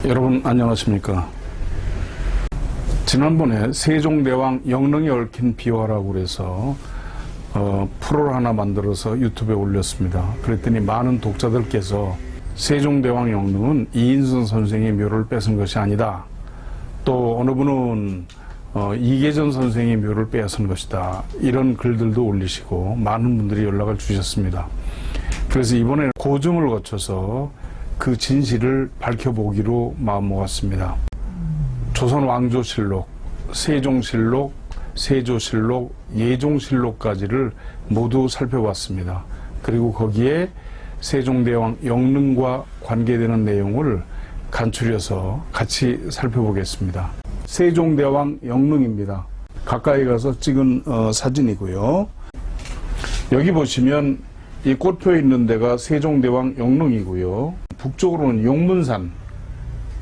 여러분 안녕하십니까. 지난번에 세종대왕 영릉에 얽힌 비화라고 그래서 프로를 하나 만들어서 유튜브에 올렸습니다. 그랬더니 많은 독자들께서 세종대왕 영릉은 이인순 선생의 묘를 뺏은 것이 아니다, 또 어느 분은 이계전 선생의 묘를 빼앗은 것이다, 이런 글들도 올리시고 많은 분들이 연락을 주셨습니다. 그래서 이번에 고증을 거쳐서 그 진실을 밝혀보기로 마음먹었습니다. 조선왕조실록, 세종실록, 세조실록, 예종실록까지를 모두 살펴봤습니다. 그리고 거기에 세종대왕 영릉과 관계되는 내용을 간추려서 같이 살펴보겠습니다. 세종대왕 영릉입니다. 가까이 가서 찍은 사진이고요. 여기 보시면 이 꽃표 있는 데가 세종대왕 영릉이고요. 북쪽으로는 용문산,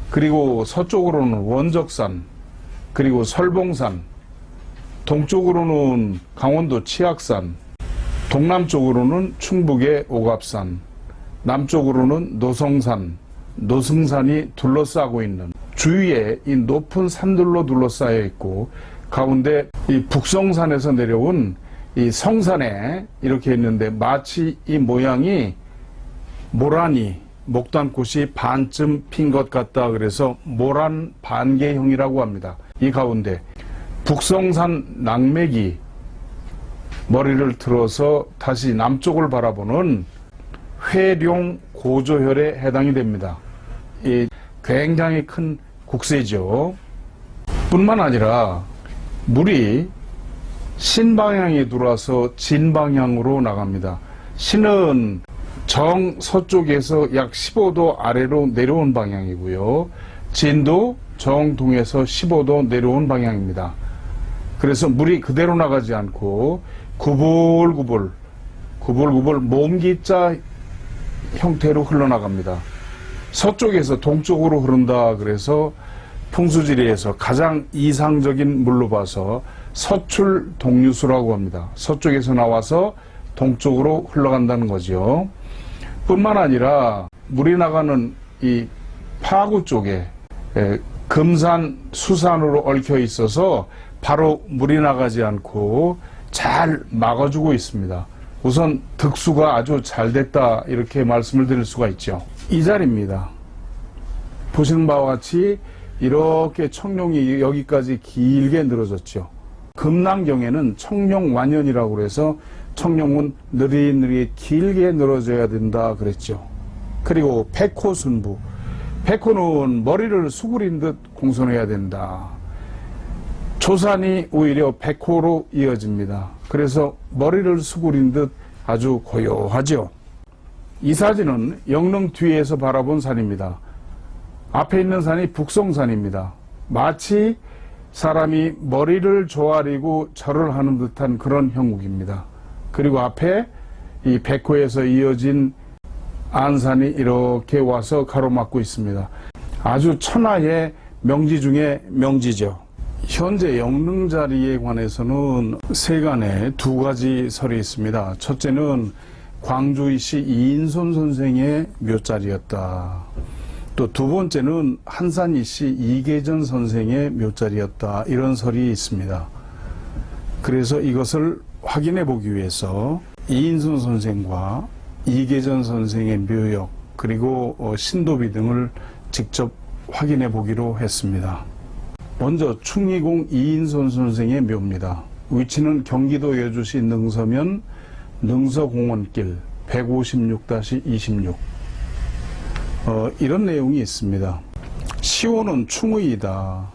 그리고 서쪽으로는 원적산, 그리고 설봉산, 동쪽으로는 강원도 치악산, 동남쪽으로는 충북의 오갑산, 남쪽으로는 노성산, 노승산이 둘러싸고 있는, 주위에 이 높은 산들로 둘러싸여 있고, 가운데 이 북성산에서 내려온 이 성산에 이렇게 있는데, 마치 이 모양이 모란이, 목단꽃이 반쯤 핀 것 같다 그래서 모란 반개형이라고 합니다. 이 가운데 북성산 낙맥이 머리를 들어서 다시 남쪽을 바라보는 회룡 고조혈에 해당이 됩니다. 이 굉장히 큰 국세죠. 뿐만 아니라 물이 신방향에 들어와서 진방향으로 나갑니다. 신은 정서쪽에서 약 15도 아래로 내려온 방향이고요. 진도 정동에서 15도 내려온 방향입니다. 그래서 물이 그대로 나가지 않고 구불구불 몸기자 형태로 흘러나갑니다. 서쪽에서 동쪽으로 흐른다 그래서 풍수지리에서 가장 이상적인 물로 봐서 서출 동류수라고 합니다. 서쪽에서 나와서 동쪽으로 흘러간다는 거죠. 뿐만 아니라 물이 나가는 이 파구 쪽에 금산, 수산으로 얽혀 있어서 바로 물이 나가지 않고 잘 막아주고 있습니다. 우선 득수가 아주 잘 됐다, 이렇게 말씀을 드릴 수가 있죠. 이 자리입니다. 보시는 바와 같이 이렇게 청룡이 여기까지 길게 늘어졌죠. 금난경에는 청룡완연이라고 해서 청룡은 느릿느릿 길게 늘어져야 된다 그랬죠. 그리고 백호순부, 백호는 머리를 수그린 듯 공손해야 된다. 조산이 오히려 백호로 이어집니다. 그래서 머리를 수그린 듯 아주 고요하죠. 이 사진은 영릉 뒤에서 바라본 산입니다. 앞에 있는 산이 북성산입니다. 마치 사람이 머리를 조아리고 절을 하는 듯한 그런 형국입니다. 그리고 앞에 이 백호에서 이어진 안산이 이렇게 와서 가로막고 있습니다. 아주 천하의 명지 중에 명지죠. 현재 영릉 자리에 관해서는 세간에 두 가지 설이 있습니다. 첫째는 광주이시 이인손 선생의 묘자리였다. 또 두 번째는 한산이시 이계전 선생의 묘자리였다, 이런 설이 있습니다. 그래서 이것을 확인해 보기 위해서 이인순 선생과 이계전 선생의 묘역, 그리고 신도비 등을 직접 확인해 보기로 했습니다. 먼저 충의공 이인순 선생의 묘입니다. 위치는 경기도 여주시 능서면 능서공원길 156-26. 이런 내용이 있습니다. 시호는 충의이다.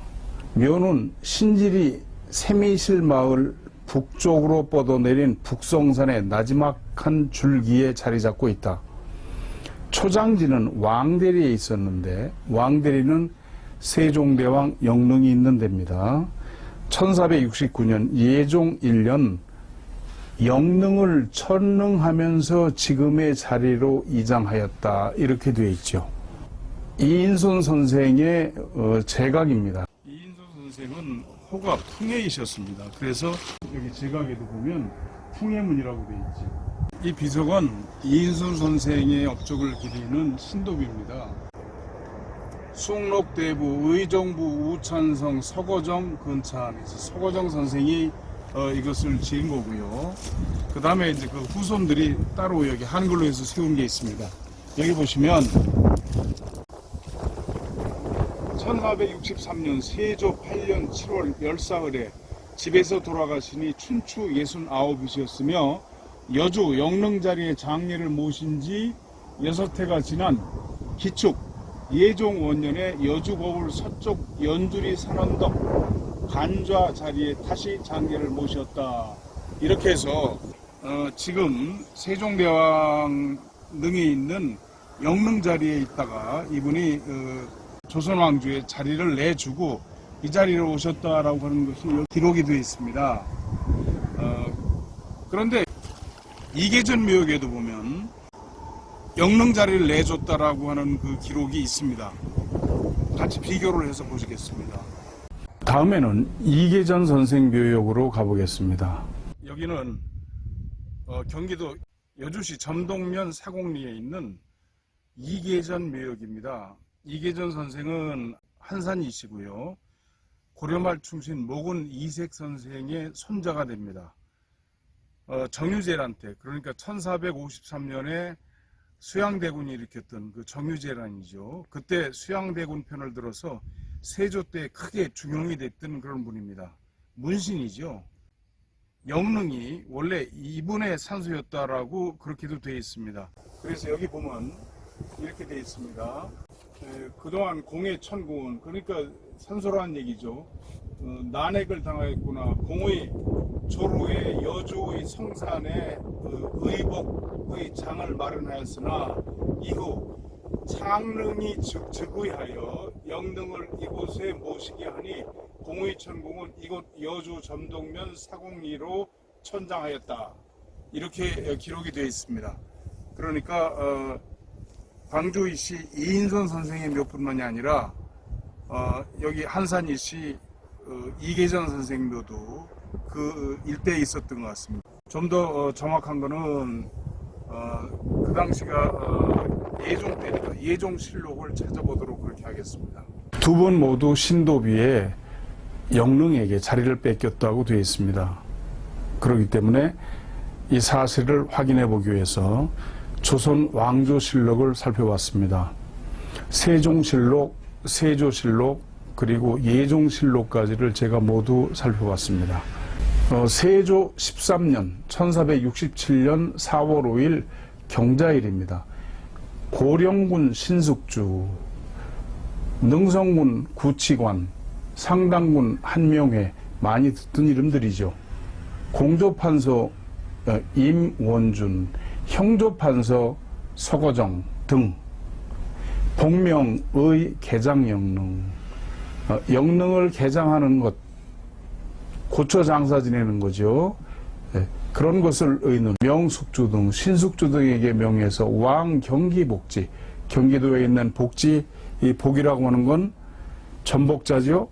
묘는 신지리 세미실 마을 북쪽으로 뻗어내린 북성산의 나지막한 줄기에 자리 잡고 있다. 초장지는 왕대리에 있었는데 왕대리는 세종대왕 영릉이 있는 데입니다. 1469년 예종 1년 영릉을 천릉하면서 지금의 자리로 이장하였다, 이렇게 되어 있죠. 이인손 선생의 제각입니다. 이인손 선생은 호가 풍해이셨습니다. 그래서 여기 제각에도 보면 풍해문이라고 되어 있죠. 이 비석은 이인손 선생의 업적을 기리는 신도비입니다. 숭록대부, 의정부, 우찬성, 서거정 근처에서 서거정 선생이 이것을 지은 거고요. 그 다음에 이제 그 후손들이 따로 여기 한글로 해서 세운 게 있습니다. 여기 보시면 1463년 세조 8년 7월 열사흘에 집에서 돌아가시니 춘추 69이셨으며 여주 영릉자리에 장례를 모신 지 6해가 지난 기축 예종 원년에 여주 거울 서쪽 연주리 산원덕 간좌 자리에 다시 장례를 모셨다. 이렇게 해서 지금 세종대왕 능에 있는 영릉 자리에 있다가 이분이 조선 왕조에 자리를 내주고 이 자리로 오셨다라고 하는 것이 기록이 되어 있습니다. 그런데 이계전 묘역에도 보면 영릉 자리를 내줬다라고 하는 그 기록이 있습니다. 같이 비교를 해서 보시겠습니다. 다음에는 이계전 선생 묘역으로 가보겠습니다. 여기는 경기도 여주시 점동면 사공리에 있는 이계전 묘역입니다. 이계전 선생은 한산이시고요. 고려말 충신 목은 이색 선생의 손자가 됩니다. 정유재란때, 그러니까 1453년에 수양대군이 일으켰던 그 정유재란이죠. 그때 수양대군 편을 들어서 세조 때 크게 중용이 됐던 그런 분입니다. 문신이죠. 영릉이 원래 이분의 산소였다라고 그렇게도 되어 있습니다. 그래서 여기 보면 이렇게 되어 있습니다. 그동안 공의 천군, 그러니까 산소라는 얘기죠. 난액을 당하였구나. 공의 조루에 여주의 성산에 의복의 장을 마련하였으나 이후 창릉이 즉위하여 영릉을 이곳에 모시게 하니 공의 천궁은 이곳 여주 점동면 사공리로 천장하였다. 이렇게 기록이 되어 있습니다. 그러니까 광주이시 이인선 선생의 묘뿐만이 아니라 여기 한산이시 이계전 선생 묘도 그 일대에 있었던 것 같습니다. 좀 더 정확한 거는 그 당시가 예종 때니까 예종실록을 찾아보도록 그렇게 하겠습니다. 두 분 모두 신도비에 영릉에게 자리를 뺏겼다고 되어 있습니다. 그렇기 때문에 이 사실을 확인해 보기 위해서 조선 왕조실록을 살펴봤습니다. 세종실록, 세조실록, 그리고 예종실록까지를 제가 모두 살펴봤습니다. 세조 13년 1467년 4월 5일 경자일입니다. 고령군 신숙주, 능성군 구치관, 상당군 한명회, 많이 듣던 이름들이죠. 공조판서 임원준, 형조판서 서거정 등 복명의 개장영릉, 영릉을 개장하는 것, 고처 장사 지내는 거죠. 그런 것을 의는 명숙주 등 신숙주 등에게 명해서 왕경기복지, 경기도에 있는 복지, 이 복이라고 하는 건 전복자죠.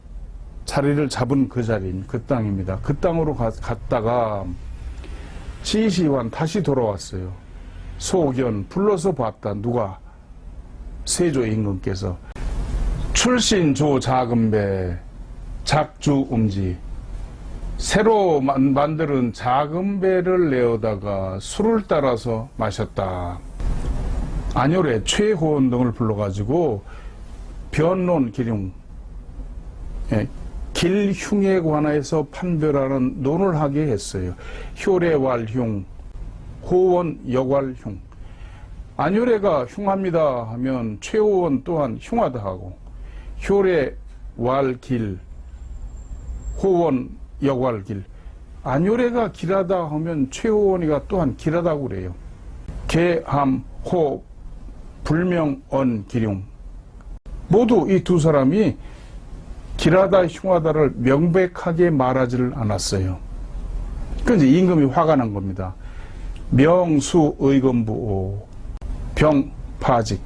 자리를 잡은 그 자리인 그 땅입니다. 그 땅으로 갔다가 지시환 다시 돌아왔어요. 소견 불러서 봤다. 누가? 세조 임금께서. 출신 조 작은배 작주음지, 새로 만드는 작은 배를 내어다가 술을 따라서 마셨다. 안열에 최호원 등을 불러가지고 변론 기륭, 길흉에 관해서 판별하는 논을 하게 했어요. 효래왈흉, 호원 역왈흉. 안효래가 흉합니다 하면 최호원 또한 흉하다 하고, 효래왈길, 호원 역왈길. 안효래가 길하다 하면 최호원이가 또한 길하다고 그래요. 개함, 호, 불명, 언, 기룡. 모두 이 두 사람이 길하다, 흉하다를 명백하게 말하지를 않았어요. 그래서 임금이 화가 난 겁니다. 명수 의금부 병 파직.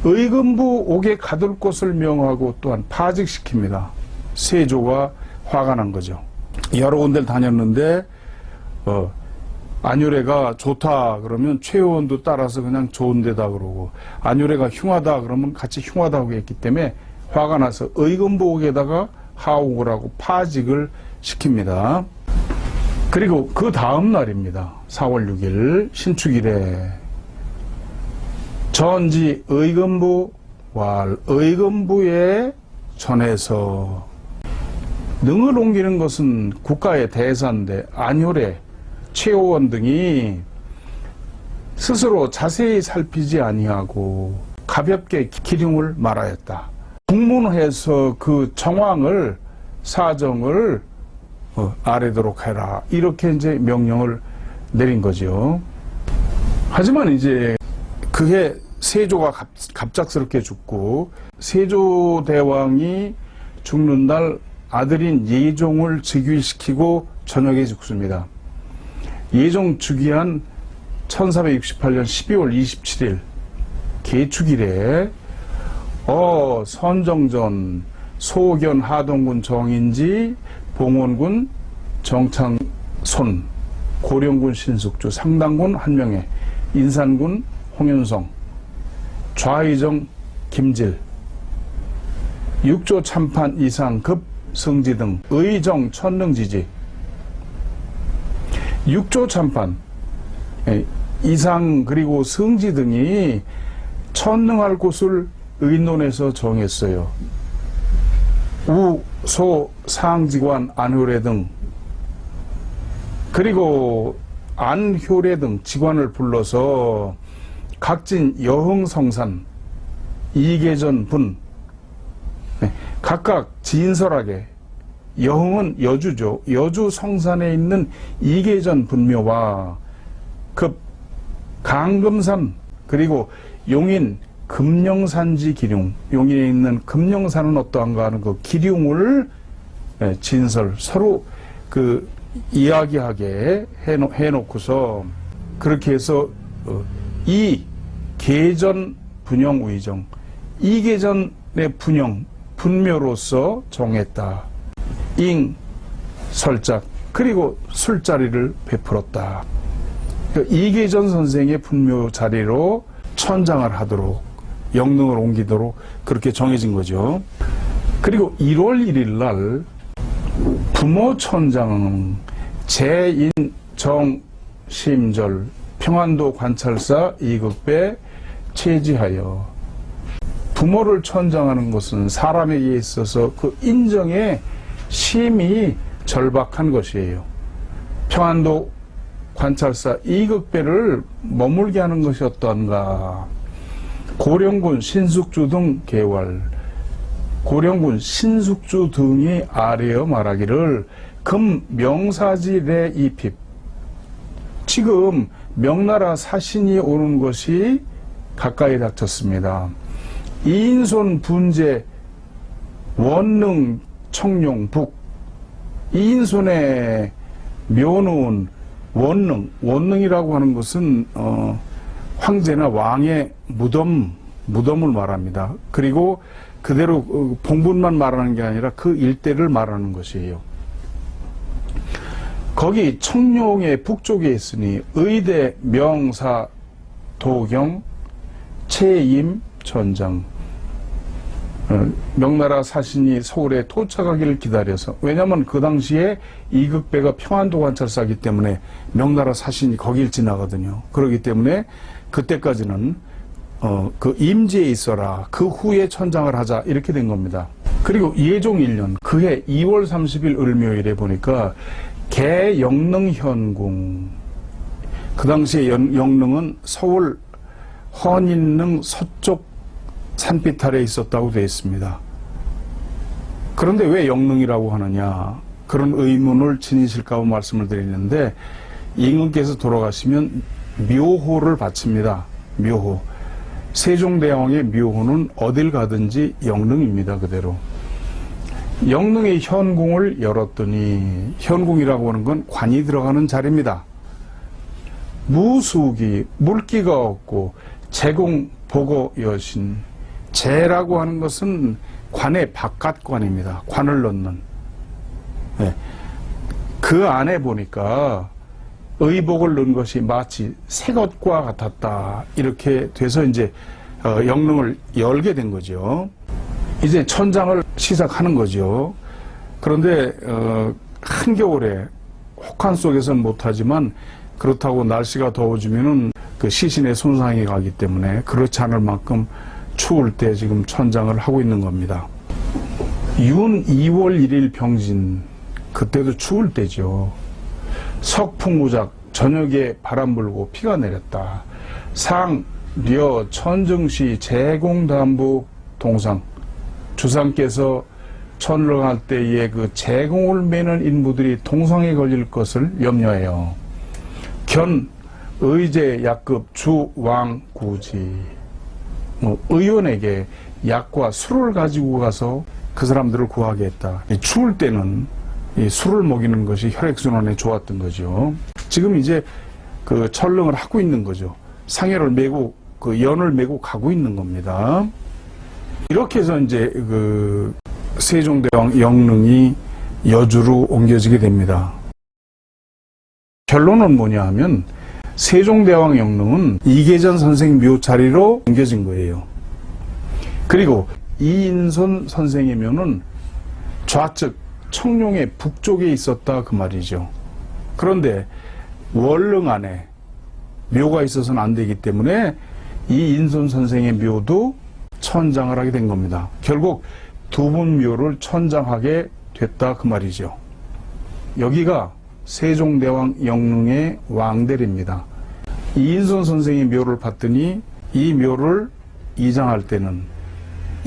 의금부 옥에 가둘 곳을 명하고 또한 파직시킵니다. 세조가 화가 난 거죠. 여러 군데를 다녔는데 안효래가 좋다 그러면 최의원도 따라서 그냥 좋은 데다 그러고, 안효래가 흉하다 그러면 같이 흉하다고 했기 때문에 화가 나서 의금부에다가 하옥을 하고 파직을 시킵니다. 그리고 그 다음 날입니다. 4월 6일 신축일에 전지 의금부 왈 의금부에 전해서, 능을 옮기는 것은 국가의 대사인데 안효래, 최의원 등이 스스로 자세히 살피지 아니하고 가볍게 기륭을 말하였다. 국문회에서 그 정황을, 사정을 아뢰도록 해라, 이렇게 이제 명령을 내린 거죠. 하지만 이제 그해 세조가 갑작스럽게 죽고, 세조대왕이 죽는 날 아들인 예종을 즉위시키고 저녁에 죽습니다. 예종 즉위한 1368년 12월 27일 개축일에 선정전 소견 하동군 정인지, 봉원군 정창손, 고령군 신숙주, 상당군 한명회, 인산군 홍윤성, 좌의정 김질, 육조 참판 이상급 성지 등 의정 천능지지. 육조 참판 이상 그리고 성지 등이 천능할 곳을 의논해서 정했어요. 우, 소, 상지관, 안효래 등, 그리고 안효래 등 직관을 불러서 각진 여흥성산, 이계전 분, 각각 진설하게, 여흥은 여주죠. 여주 성산에 있는 이계전 분묘와 급 강금산, 그리고 용인 금령산지 기륭, 용인에 있는 금령산은 어떠한가 하는 그 기륭을 진설, 서로 그 이야기하게 해놓고서, 그렇게 해서 이 계전 분영 의정, 이 계전의 분영, 분묘로서 정했다. 잉, 설작, 그리고 술자리를 베풀었다. 이계전 선생의 분묘 자리로 천장을 하도록, 영능을 옮기도록 그렇게 정해진 거죠. 그리고 1월 1일 날 부모천장 제인정심절 평안도 관찰사 이극배 체지하여, 부모를 천장하는 것은 사람에게 있어서 그 인정의 심이 절박한 것이에요. 평안도 관찰사 이극배를 머물게 하는 것이 어떠한가. 고령군 신숙주 등 계월, 고령군 신숙주 등이 아뢰어 말하기를 금 명사지례 이핍. 지금 명나라 사신이 오는 것이 가까이 닥쳤습니다. 이인손 분재 원능 청룡 북, 이인손의 묘는 원능이라고 하는 것은 황제나 왕의 무덤을 말합니다. 그리고 그대로 봉분만 말하는 게 아니라 그 일대를 말하는 것이에요. 거기 청룡의 북쪽에 있으니 의대 명사 도경 채임 전장, 명나라 사신이 서울에 도착하기를 기다려서, 왜냐하면 그 당시에 이극배가 평안도 관찰사이기 때문에 명나라 사신이 거길 지나거든요. 그렇기 때문에 그때까지는 그 임지에 있어라, 그 후에 천장을 하자, 이렇게 된 겁니다. 그리고 예종 1년 그해 2월 30일 을묘일에 보니까 개영릉현궁, 그 당시에 영릉은 서울 헌인릉 서쪽 산빛 아래에 있었다고 되어 있습니다. 그런데 왜 영릉이라고 하느냐, 그런 의문을 지니실까 봐 말씀을 드리는데, 임금께서 돌아가시면 묘호를 바칩니다. 묘호. 세종대왕의 묘호는 어딜 가든지 영릉입니다. 그대로. 영릉의 현궁을 열었더니, 현궁이라고 하는 건 관이 들어가는 자리입니다. 무수기, 물기가 없고, 제공 보고 여신. 제라고 하는 것은 관의 바깥관입니다. 관을 넣는. 네. 그 안에 보니까 의복을 넣은 것이 마치 새 것과 같았다. 이렇게 돼서 이제 영릉을 열게 된 거죠. 이제 천장을 시작하는 거죠. 그런데 한겨울에 혹한 속에서는 못하지만 그렇다고 날씨가 더워지면은 그 시신에 손상이 가기 때문에 그렇지 않을 만큼 추울 때 지금 천장을 하고 있는 겁니다. 윤 2월 1일 병진, 그때도 추울 때죠. 석풍우작, 저녁에 바람 불고 비가 내렸다. 상, 려, 천정시, 제공담부 동상. 주상께서 천을할 때에 그 제공을 매는 인부들이 동상에 걸릴 것을 염려해요. 견, 의제, 약급, 주, 왕, 구지. 의원에게 약과 술을 가지고 가서 그 사람들을 구하게 했다. 추울 때는 이 술을 먹이는 것이 혈액순환에 좋았던 거죠. 지금 이제 그 철릉을 하고 있는 거죠. 상해를 메고 그 연을 메고 가고 있는 겁니다. 이렇게 해서 이제 그 세종대왕 영릉이 여주로 옮겨지게 됩니다. 결론은 뭐냐 하면 세종대왕 영릉은 이계전 선생 묘 자리로 옮겨진 거예요. 그리고 이인손 선생의 묘는 좌측 청룡의 북쪽에 있었다 그 말이죠. 그런데 월릉 안에 묘가 있어서는 안 되기 때문에 이인손 선생의 묘도 천장을 하게 된 겁니다. 결국 두 분 묘를 천장하게 됐다 그 말이죠. 여기가 세종대왕 영릉의 왕대리입니다. 이인손 선생의 묘를 봤더니 이 묘를 이장할 때는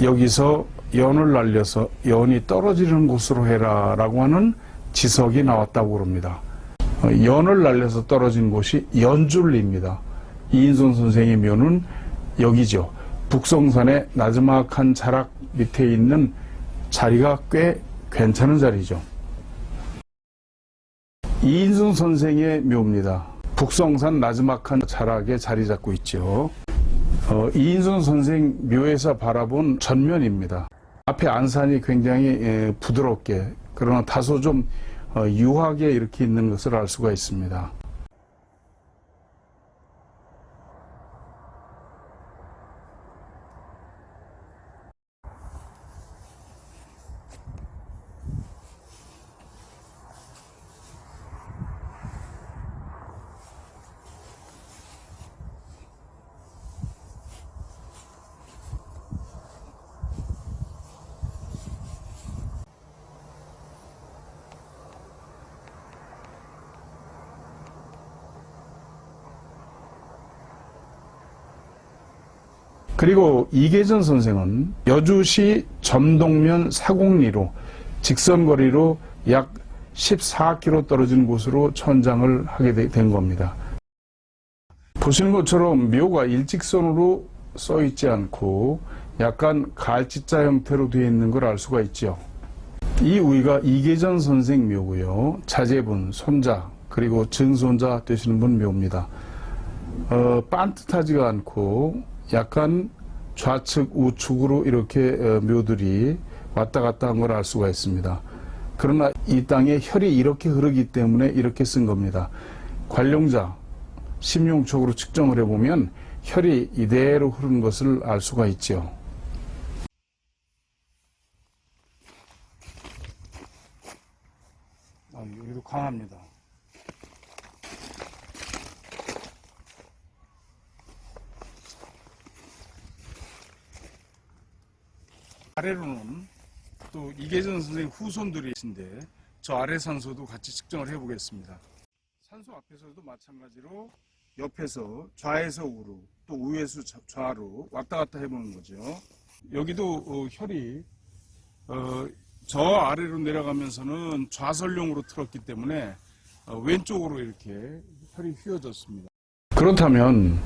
여기서 연을 날려서 연이 떨어지는 곳으로 해라 라고 하는 지석이 나왔다고 그럽니다. 연을 날려서 떨어진 곳이 연줄리입니다. 이인손 선생의 묘는 여기죠. 북성산의 나지막한 자락 밑에 있는 자리가 꽤 괜찮은 자리죠. 이인손 선생의 묘입니다. 북성산 나지막한 자락에 자리 잡고 있죠. 이인손 선생 묘에서 바라본 전면입니다. 앞에 안산이 굉장히 부드럽게 그러나 다소 좀 유하게 이렇게 있는 것을 알 수가 있습니다. 그리고 이계전 선생은 여주시 점동면 사공리로 직선거리로 약 14km 떨어진 곳으로 천장을 하게 된 겁니다. 보시는 것처럼 묘가 일직선으로 써 있지 않고 약간 갈지자 형태로 되어 있는 걸 알 수가 있죠. 이 위가 이계전 선생 묘고요. 자제분, 손자, 그리고 증손자 되시는 분 묘입니다. 빤듯하지가 않고 약간 좌측 우측으로 이렇게 묘들이 왔다 갔다 한 걸 알 수가 있습니다. 그러나 이 땅에 혈이 이렇게 흐르기 때문에 이렇게 쓴 겁니다. 관룡자 심용촉으로 측정을 해보면 혈이 이대로 흐르는 것을 알 수가 있죠. 여기도 강합니다. 아래로는 또 이계전 선생 후손들이 계신데 저 아래 산소도 같이 측정을 해보겠습니다. 산소 앞에서도 마찬가지로 옆에서 좌에서 우로 또 우에서 좌로 왔다 갔다 해보는 거죠. 여기도 혈이 저 아래로 내려가면서는 좌설용으로 틀었기 때문에 왼쪽으로 이렇게 혈이 휘어졌습니다. 그렇다면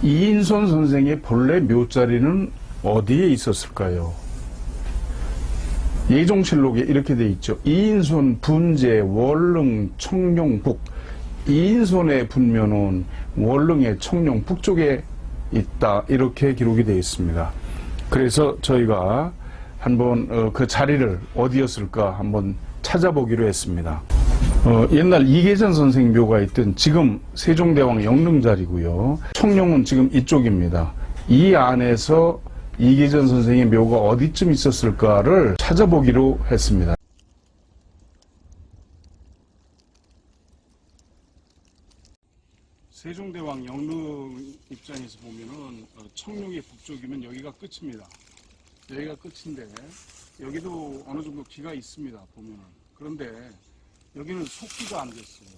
이인손 선생의 본래 묘자리는 어디에 있었을까요? 예종실록에 이렇게 돼 있죠. 이인손 분재 월릉 청룡 북. 이인손의 분묘는 월릉의 청룡 북쪽에 있다 이렇게 기록이 되어 있습니다. 그래서 저희가 한번 그 자리를 어디였을까 한번 찾아보기로 했습니다. 옛날 이계전 선생 묘가 있던 지금 세종대왕 영릉 자리고요. 청룡은 지금 이쪽입니다. 이 안에서 이계전 선생의 묘가 어디쯤 있었을까를 찾아보기로 했습니다. 세종대왕 영릉 입장에서 보면은 청룡의 북쪽이면 여기가 끝입니다. 여기가 끝인데 여기도 어느 정도 기가 있습니다. 보면은. 그런데 여기는 속기가 안 됐어요.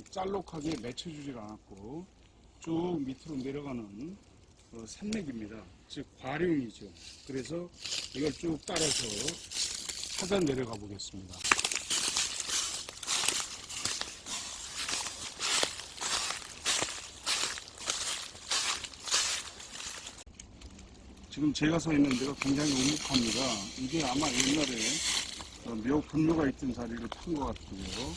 짤록하게 맺혀주질 않았고 쭉 밑으로 내려가는 산맥입니다. 즉 과룡이죠. 그래서 이걸 쭉 따라서 찾아 내려가 보겠습니다. 지금 제가 서 있는 데가 굉장히 우묵합니다. 이게 아마 옛날에 묘 분묘가 있던 자리를 탄 것 같고요.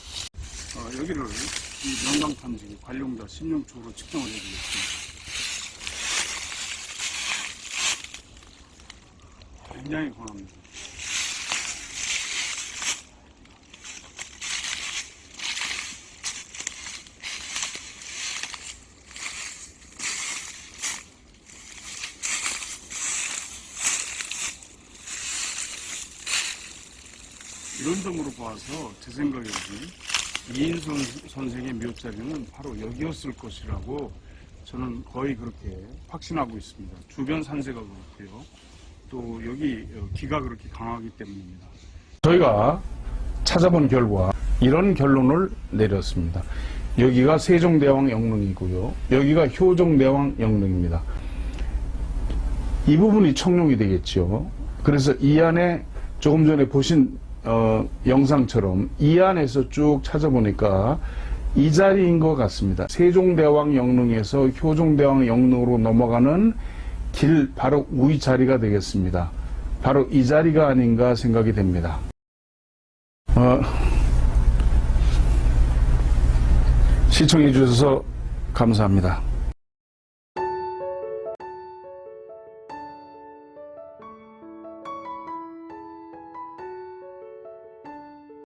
여기를 이 명강탐지기 관룡자 신용초로 측정을 해보겠습니다. 굉장히 권합니다. 이런 점으로 봐서 제 생각에는 이인선 선생의 묘자리는 바로 여기였을 것이라고 저는 거의 그렇게 확신하고 있습니다. 주변 산세가 그렇고요. 또 여기 기가 그렇게 강하기 때문입니다. 저희가 찾아본 결과 이런 결론을 내렸습니다. 여기가 세종대왕 영릉이고요. 여기가 효종대왕 영릉입니다. 이 부분이 청룡이 되겠죠. 그래서 이 안에 조금 전에 보신 영상처럼 이 안에서 쭉 찾아보니까 이 자리인 것 같습니다. 세종대왕 영릉에서 효종대왕 영릉으로 넘어가는 길 바로 위 자리가 되겠습니다. 바로 이 자리가 아닌가 생각이 됩니다. 시청해 주셔서 감사합니다.